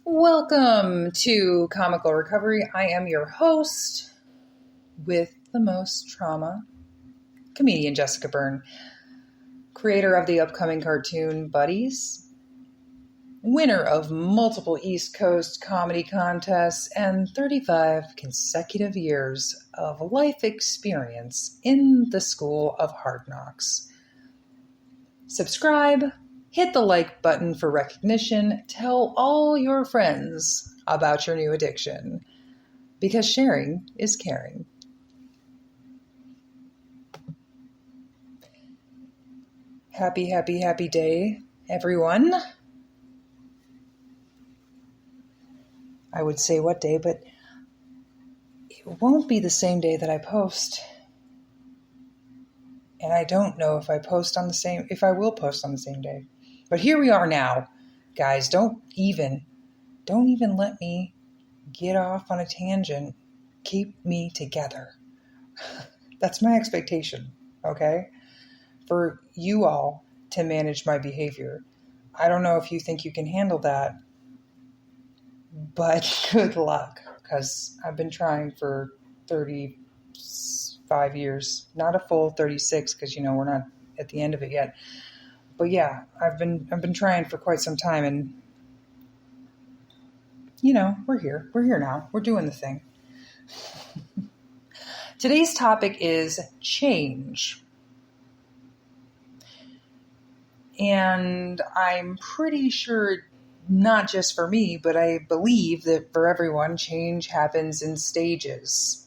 Welcome to Comical Recovery. I am your host with the most trauma, comedian Jessica Byrne, creator of the upcoming cartoon Buddies, winner of multiple East Coast comedy contests, and 35 consecutive years of life experience in the School of Hard Knocks. Subscribe. Hit the like button for recognition. Tell all your friends about your new addiction, because sharing is caring. Happy, happy, happy day, everyone. I would say what day, but it won't be the same day that I post. And I don't know if I will post on the same day. But here we are now, guys. Don't even let me get off on a tangent. Keep me together. That's my expectation, okay? For you all to manage my behavior. I don't know if you think you can handle that, but good luck, because I've been trying for 35 years, not a full 36, because we're not at the end of it yet. But yeah, I've been trying for quite some time, and we're here. We're here now. We're doing the thing. Today's topic is change. And I'm pretty sure not just for me, but I believe that for everyone, change happens in stages.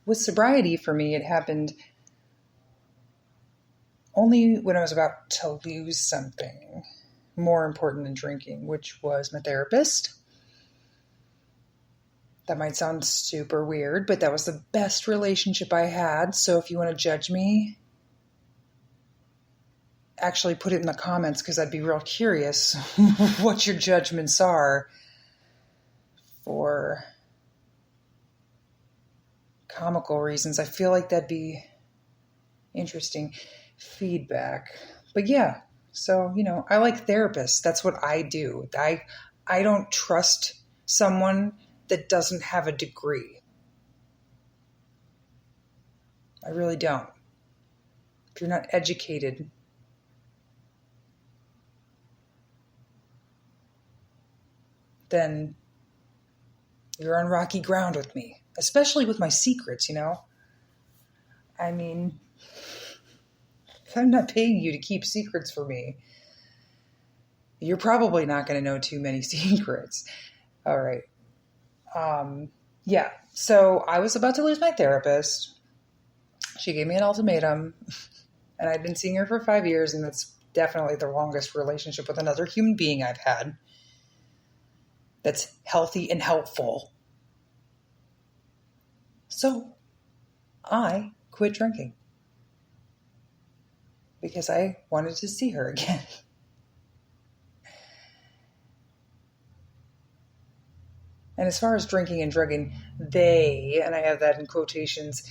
With sobriety, for me, it happened only when I was about to lose something more important than drinking, which was my therapist. That might sound super weird, but that was the best relationship I had. So if you want to judge me, actually put it in the comments, because I'd be real curious what your judgments are for comical reasons. I feel like that'd be interesting feedback. But yeah, so, I like therapists. That's what I do. I don't trust someone that doesn't have a degree. I really don't. If you're not educated, then you're on rocky ground with me, especially with my secrets, I mean, if I'm not paying you to keep secrets for me, you're probably not going to know too many secrets. All right. Yeah. So I was about to lose my therapist. She gave me an ultimatum, and I'd been seeing her for 5 years, and that's definitely the longest relationship with another human being I've had that's healthy and helpful. So I quit drinking because I wanted to see her again. And as far as drinking and drugging, they, and I have that in quotations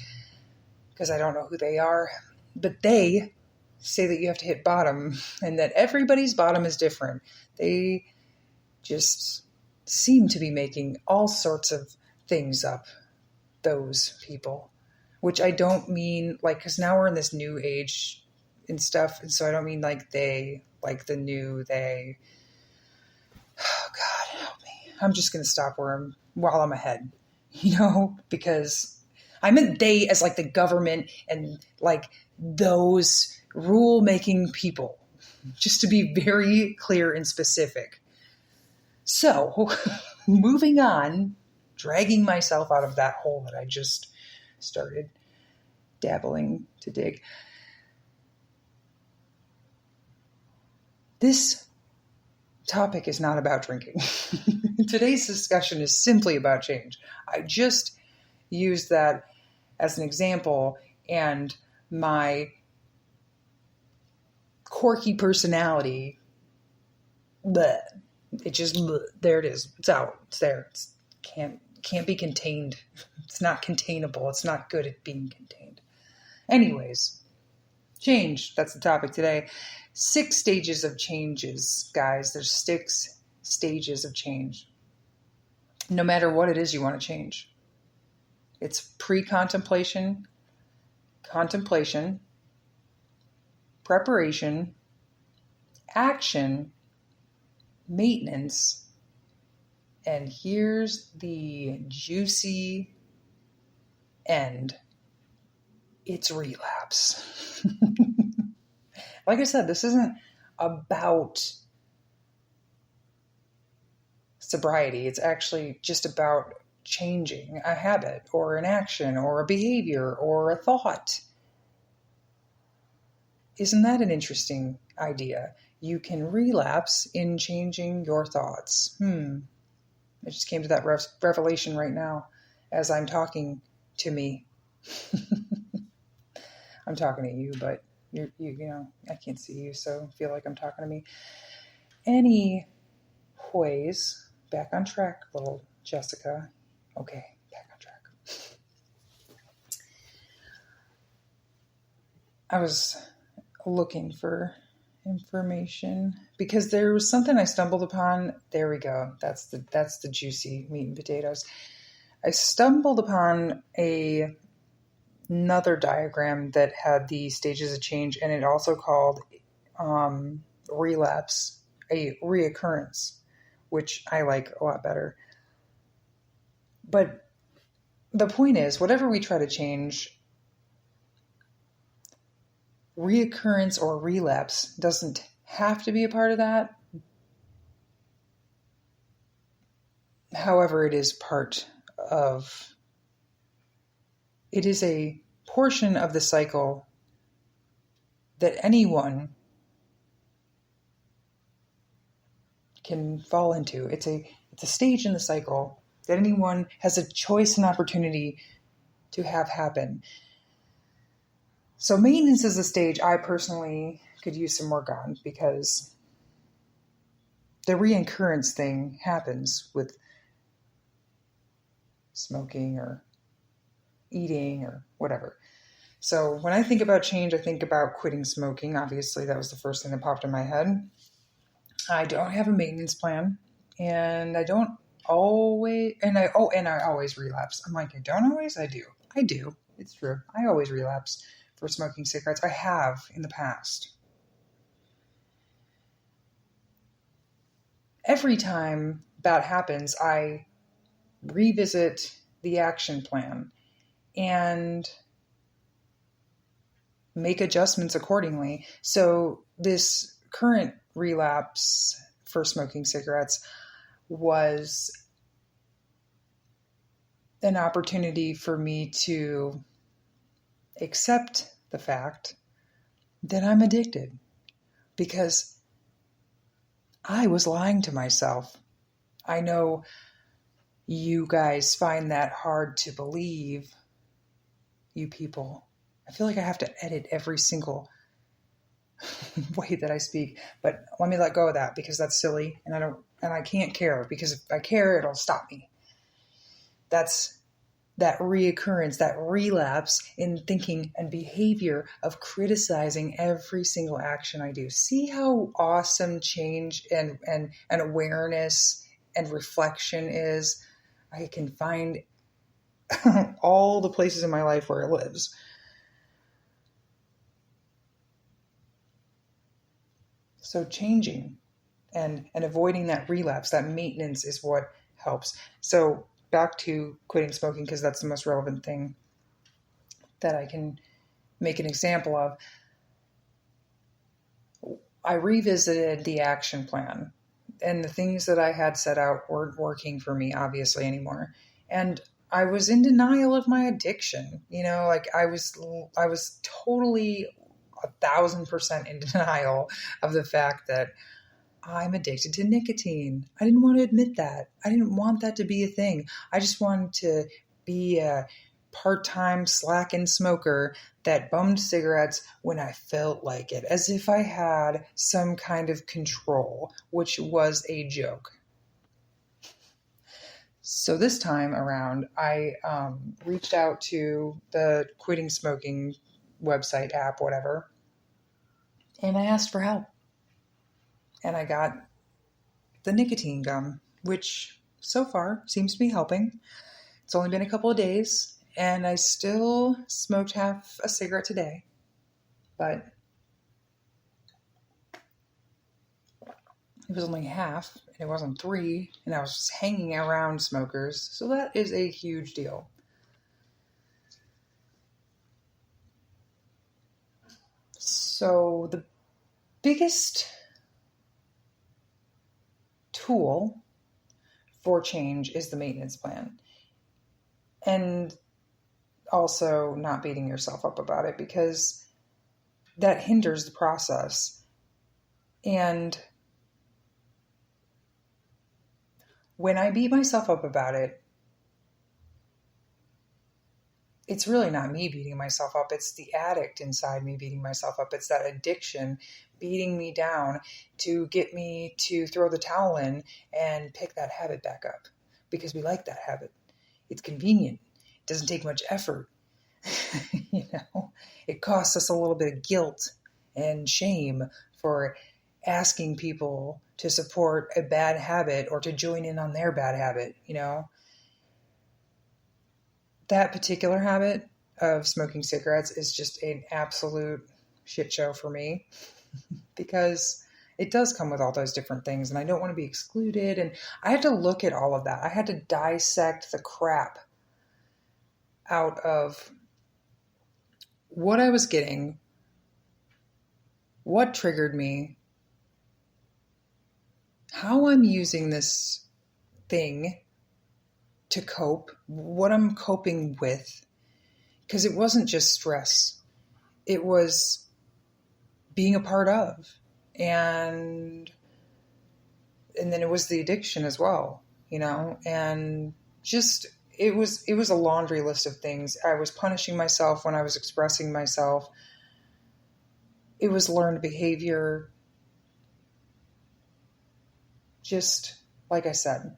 because I don't know who they are, but they say that you have to hit bottom and that everybody's bottom is different. They just seem to be making all sorts of things up, those people, which I don't mean because now we're in this new age and stuff. And so I don't mean they, like the new they. Oh God, help me. I'm just going to stop while I'm ahead, because I meant they as the government and those rule-making people, just to be very clear and specific. So moving on dragging myself out of that hole that I just started dabbling to dig. This topic is not about drinking. Today's discussion is simply about change. I just used that as an example, and my quirky personality, bleh, it just, bleh, there it is. It's out. It's there. It can't be contained. It's not containable. It's not good at being contained. Anyways, change. That's the topic today. 6 stages of changes, guys. There's 6 stages of change. No matter what it is you want to change. It's pre-contemplation, contemplation, preparation, action, maintenance, and here's the juicy end. It's relapse. Like I said, this isn't about sobriety. It's actually just about changing a habit or an action or a behavior or a thought. Isn't that an interesting idea? You can relapse in changing your thoughts. I just came to that revelation right now as I'm talking to me. I'm talking to you, but you know, I can't see you, so I feel like I'm talking to me. Anyways, back on track, little Jessica. Okay, back on track. I was looking for information because there was something I stumbled upon. There we go. That's the juicy meat and potatoes. I stumbled upon another diagram that had the stages of change, and it also called relapse a reoccurrence, which I like a lot better. But the point is, whatever we try to change, reoccurrence or relapse doesn't have to be a part of that. However, it is a portion of the cycle that anyone can fall into. It's a stage in the cycle that anyone has a choice and opportunity to have happen. So maintenance is a stage I personally could use some work on, because the reoccurrence thing happens with smoking or eating or whatever. So when I think about change, I think about quitting smoking. Obviously, that was the first thing that popped in my head. I don't have a maintenance plan, and I always relapse. I'm like, I don't always? I do. It's true. I always relapse for smoking cigarettes. I have in the past. Every time that happens, I revisit the action plan and make adjustments accordingly. So this current relapse for smoking cigarettes was an opportunity for me to accept the fact that I'm addicted, because I was lying to myself. I know you guys find that hard to believe, you people. I feel like I have to edit every single way that I speak, but let me let go of that, because that's silly, and I can't care, because if I care, it'll stop me. That's that reoccurrence, that relapse in thinking and behavior of criticizing every single action I do. See how awesome change and awareness and reflection is? I can find all the places in my life where it lives. So changing and avoiding that relapse, that maintenance, is what helps. So back to quitting smoking, because that's the most relevant thing that I can make an example of. I revisited the action plan, and the things that I had set out weren't working for me, obviously, anymore. And I was in denial of my addiction. Like I was totally 1,000% in denial of the fact that I'm addicted to nicotine. I didn't want to admit that. I didn't want that to be a thing. I just wanted to be a part-time slacking smoker that bummed cigarettes when I felt like it, as if I had some kind of control, which was a joke. So this time around, I reached out to the quitting smoking website, app, whatever, and I asked for help. And I got the nicotine gum, which so far seems to be helping. It's only been a couple of days, and I still smoked half a cigarette today. But it was only half, and it wasn't 3, and I was just hanging around smokers, so that is a huge deal. So the biggest tool for change is the maintenance plan. And also not beating yourself up about it, because that hinders the process. And when I beat myself up about it, it's really not me beating myself up. It's the addict inside me beating myself up. It's that addiction beating me down to get me to throw the towel in and pick that habit back up, because we like that habit. It's convenient. It doesn't take much effort. It costs us a little bit of guilt and shame for asking people to support a bad habit or to join in on their bad habit. That particular habit of smoking cigarettes is just an absolute shit show for me, because it does come with all those different things, and I don't want to be excluded. And I had to look at all of that. I had to dissect the crap out of what I was getting, what triggered me, how I'm using this thing to cope, what I'm coping with, because it wasn't just stress. It was being a part of, and then it was the addiction as well, and just it was a laundry list of things. I was punishing myself when I was expressing myself. It was learned behavior. Just like I said,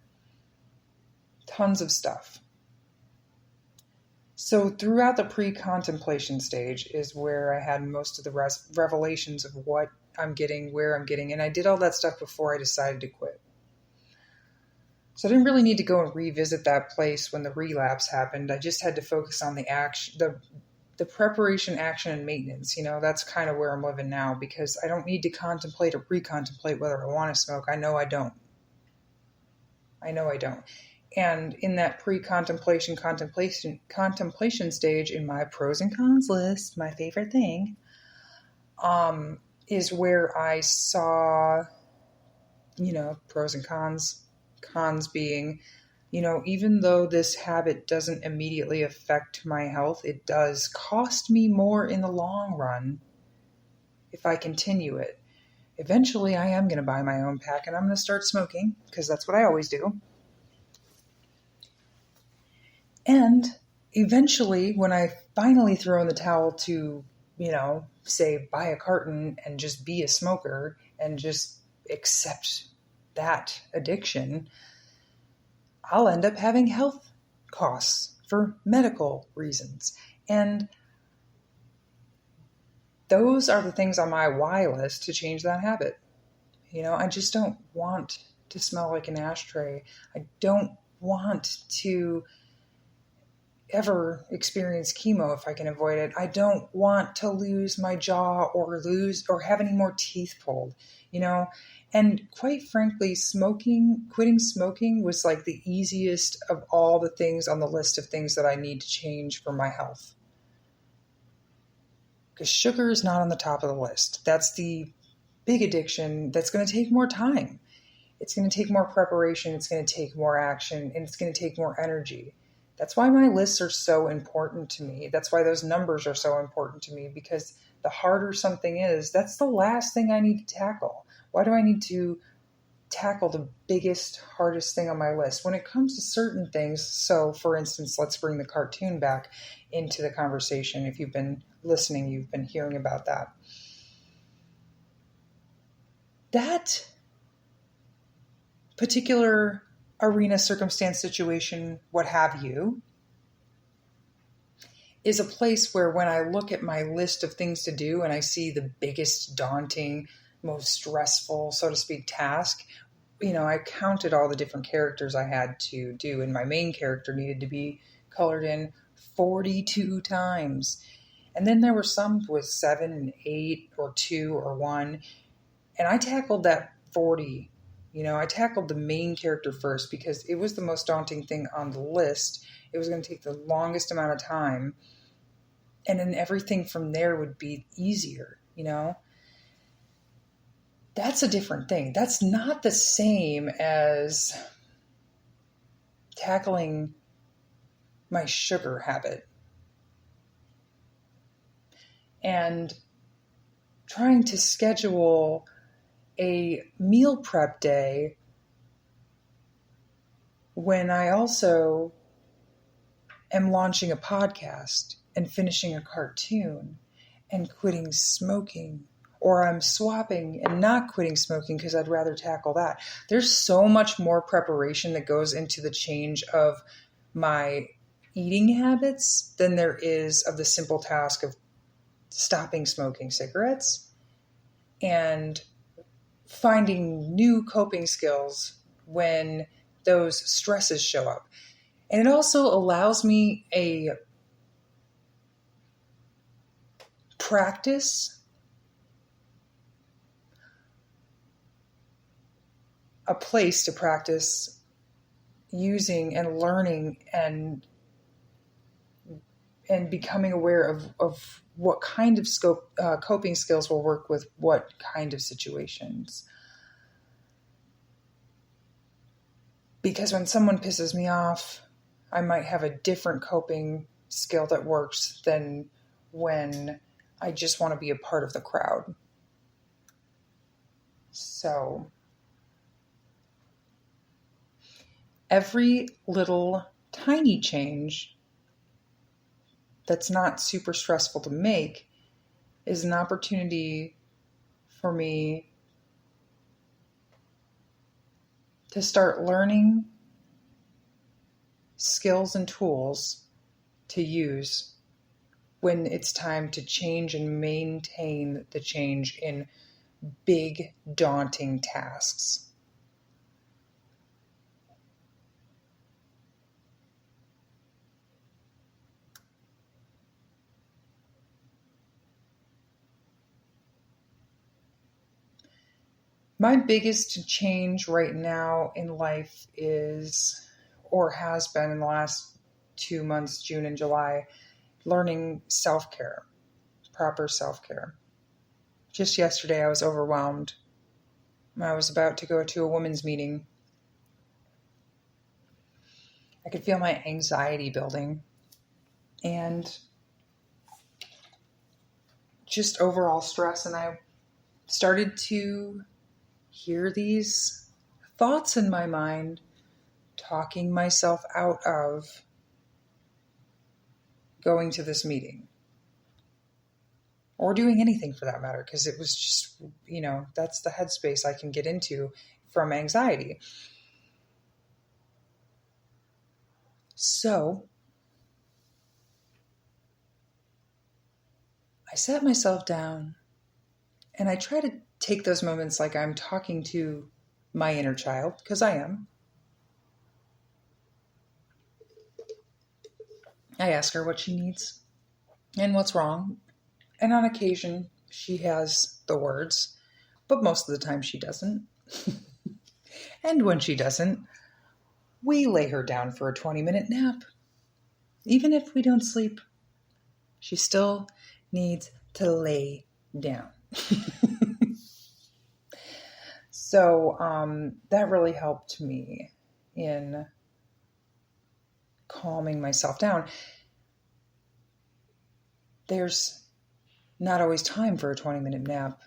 tons of stuff. So throughout the pre-contemplation stage is where I had most of the revelations of what I'm getting, where I'm getting, and I did all that stuff before I decided to quit. So I didn't really need to go and revisit that place when the relapse happened. I just had to focus on the action, the preparation, action, and maintenance. That's kind of where I'm living now, because I don't need to contemplate or re-contemplate whether I want to smoke. I know I don't. And in that pre-contemplation, contemplation stage, in my pros and cons list, my favorite thing, is where I saw, pros and cons. Cons being, even though this habit doesn't immediately affect my health, it does cost me more in the long run if I continue it. Eventually, I am going to buy my own pack, and I'm going to start smoking, because that's what I always do. And eventually, when I finally throw in the towel to, say, buy a carton and just be a smoker and just accept that addiction, I'll end up having health costs for medical reasons. And those are the things on my why list to change that habit. I just don't want to smell like an ashtray. I don't want to ever experience chemo if I can avoid it. I don't want to lose my jaw or have any more teeth pulled, And quite frankly, quitting smoking was like the easiest of all the things on the list of things that I need to change for my health. Because sugar is not on the top of the list. That's the big addiction that's going to take more time. It's going to take more preparation. It's going to take more action, and it's going to take more energy. That's why my lists are so important to me. That's why those numbers are so important to me, because the harder something is, that's the last thing I need to tackle. Why do I need to tackle the biggest, hardest thing on my list? When it comes to certain things, so for instance, let's bring the cartoon back into the conversation. If you've been listening, you've been hearing about that. That particular arena, circumstance, situation, what have you, is a place where when I look at my list of things to do and I see the biggest, daunting, most stressful, so to speak, task, I counted all the different characters I had to do, and my main character needed to be colored in 42 times. And then there were some with 7 and 8 or 2 or 1, and I tackled that 40. I tackled the main character first because it was the most daunting thing on the list. It was going to take the longest amount of time. And then everything from there would be easier, That's a different thing. That's not the same as tackling my sugar habit and trying to schedule a meal prep day when I also am launching a podcast and finishing a cartoon and quitting smoking, or I'm swapping and not quitting smoking because I'd rather tackle that. There's so much more preparation that goes into the change of my eating habits than there is of the simple task of stopping smoking cigarettes and finding new coping skills when those stresses show up. And it also allows me a practice, a place to practice using and learning and becoming aware of what kind of coping skills will work with what kind of situations. Because when someone pisses me off, I might have a different coping skill that works than when I just want to be a part of the crowd. So every little tiny change that's not super stressful to make is an opportunity for me to start learning skills and tools to use when it's time to change and maintain the change in big, daunting tasks. My biggest change right now in life is, or has been in the last 2 months, June and July, learning self-care, proper self-care. Just yesterday, I was overwhelmed. I was about to go to a women's meeting. I could feel my anxiety building and just overall stress. And I started to hear these thoughts in my mind, talking myself out of going to this meeting or doing anything for that matter, because it was just, that's the headspace I can get into from anxiety. So I sat myself down and I try to take those moments like I'm talking to my inner child, because I am. I ask her what she needs and what's wrong. And on occasion, she has the words, but most of the time she doesn't. And when she doesn't, we lay her down for a 20-minute nap. Even if we don't sleep, she still needs to lay down. So that really helped me in calming myself down. There's not always time for a 20-minute nap.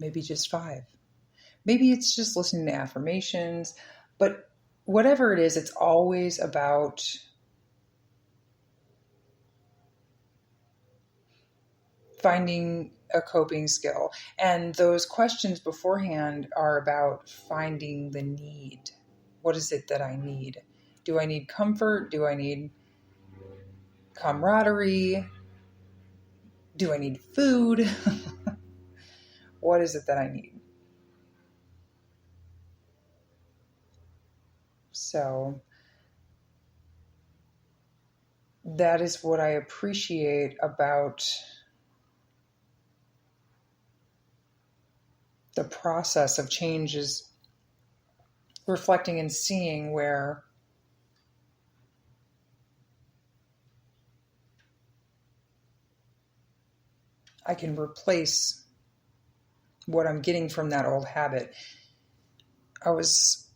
Maybe just 5. Maybe it's just listening to affirmations. But whatever it is, it's always about finding a coping skill. And those questions beforehand are about finding the need. What is it that I need? Do I need comfort? Do I need camaraderie? Do I need food? What is it that I need? So that is what I appreciate about the process of change, is reflecting and seeing where I can replace what I'm getting from that old habit. I was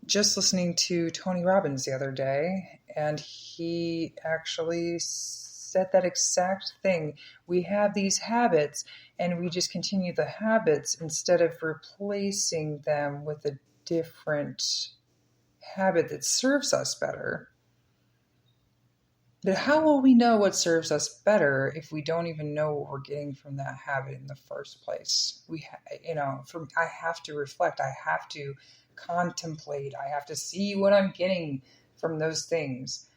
just listening to Tony Robbins the other day, and he actually said that exact thing. We have these habits, and we just continue the habits instead of replacing them with a different habit that serves us better. But how will we know what serves us better if we don't even know what we're getting from that habit in the first place? I have to reflect. I have to contemplate. I have to see what I'm getting from those things.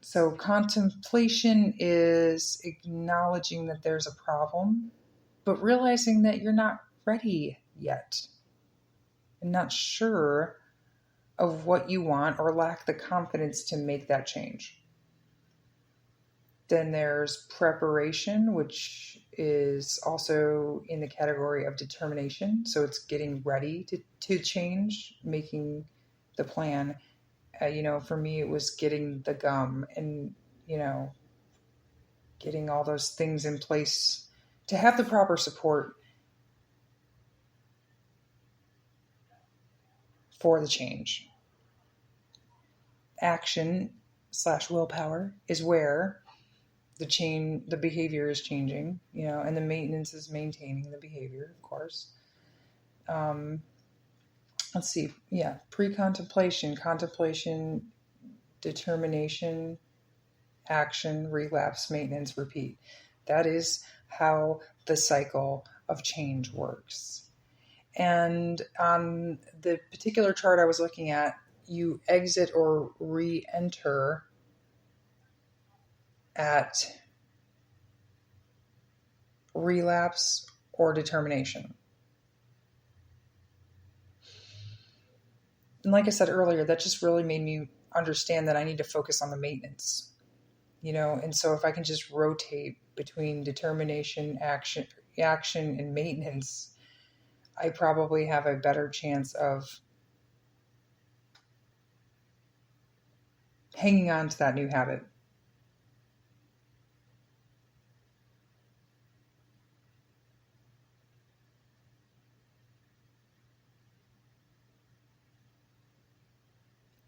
So contemplation is acknowledging that there's a problem, but realizing that you're not ready yet and not sure of what you want, or lack the confidence to make that change. Then there's preparation, which is also in the category of determination. So it's getting ready to change, making the plan. For me, it was getting the gum and, getting all those things in place to have the proper support for the change. Action/willpower is where the behavior is changing, and the maintenance is maintaining the behavior, of course. Let's see. Yeah. Pre-contemplation, contemplation, determination, action, relapse, maintenance, repeat. That is how the cycle of change works. And on the particular chart I was looking at, you exit or re-enter at relapse or determination. And like I said earlier, that just really made me understand that I need to focus on the maintenance, and so if I can just rotate between determination, action, and maintenance, I probably have a better chance of hanging on to that new habit.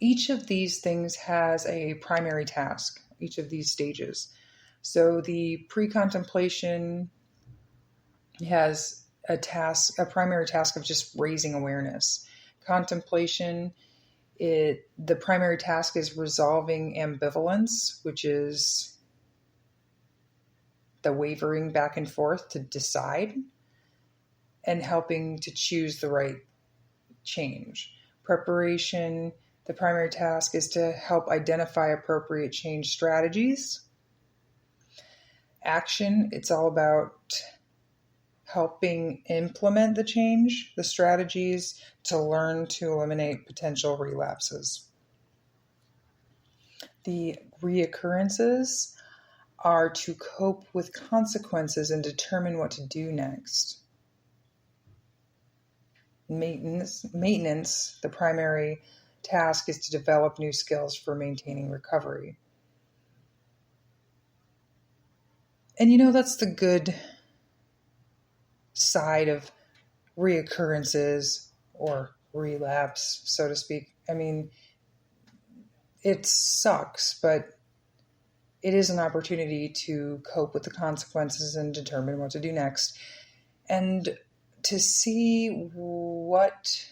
Each of these things has a primary task, each of these stages. So the pre-contemplation has a primary task of just raising awareness. Contemplation, the primary task is resolving ambivalence, which is the wavering back and forth to decide, and helping to choose the right change. Preparation, the primary task is to help identify appropriate change strategies. Action, it's all about helping implement the strategies to learn to eliminate potential relapses. The reoccurrences are to cope with consequences and determine what to do next. Maintenance, the primary task is to develop new skills for maintaining recovery. And that's the good side of reoccurrences or relapse, so to speak. I mean, it sucks, but it is an opportunity to cope with the consequences and determine what to do next. And to see what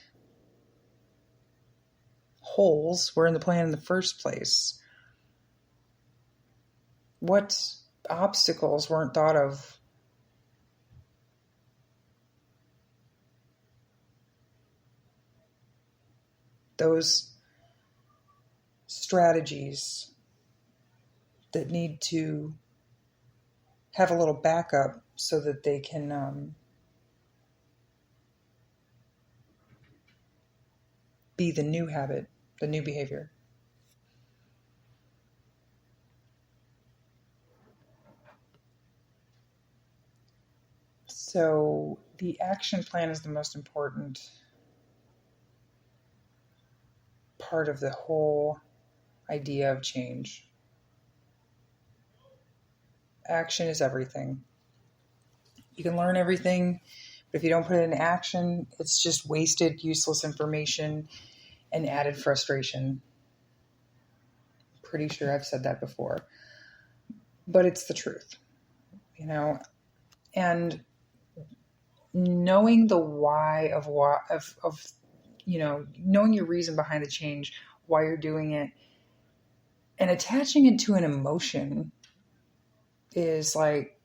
holes were in the plan in the first place. What obstacles weren't thought of. Those strategies that need to have a little backup so that they can be the new habit, the new behavior. So the action plan is the most important part of the whole idea of change. Action is everything. You can learn everything, but if you don't put it in action, it's just wasted, useless information and added frustration. Pretty sure I've said that before, but it's the truth, and knowing the why of knowing your reason behind the change, why you're doing it, and attaching it to an emotion is like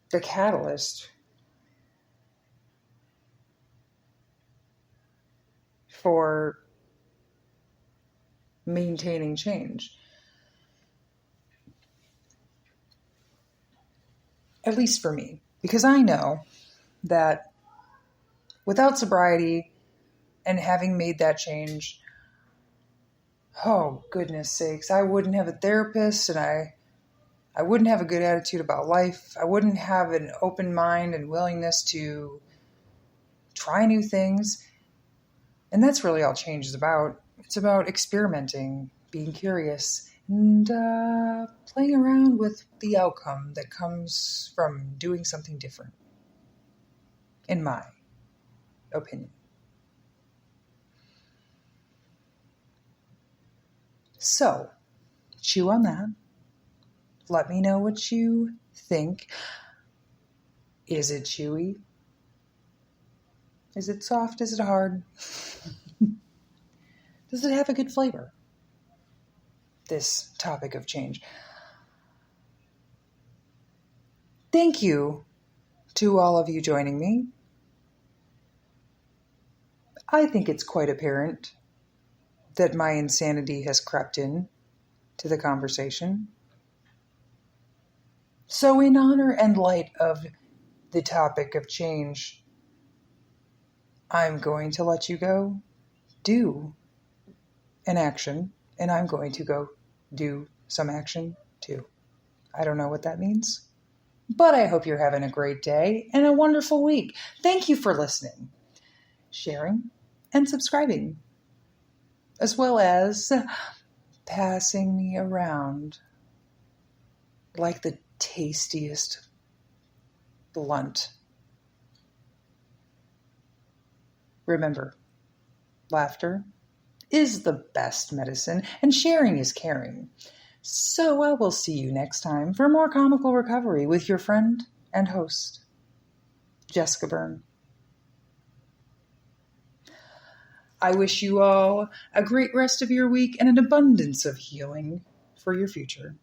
the catalyst for maintaining change. At least for me, because I know that without sobriety and having made that change, oh, goodness sakes, I wouldn't have a therapist, and I wouldn't have a good attitude about life. I wouldn't have an open mind and willingness to try new things. And that's really all change is about. It's about experimenting, being curious, and playing around with the outcome that comes from doing something different, in my opinion. So, chew on that. Let me know what you think. Is it chewy? Is it soft? Is it hard? Does it have a good flavor? This topic of change. Thank you to all of you joining me. I think it's quite apparent that my insanity has crept in to the conversation. So in honor and light of the topic of change, I'm going to let you go do an action, and I'm going to go do some action too. I don't know what that means, but I hope you're having a great day and a wonderful week. Thank you for listening, sharing, and subscribing, as well as passing me around like the tastiest blunt. Remember, laughter is the best medicine, and sharing is caring. So I will see you next time for more comical recovery with your friend and host, Jessica Byrne. I wish you all a great rest of your week and an abundance of healing for your future.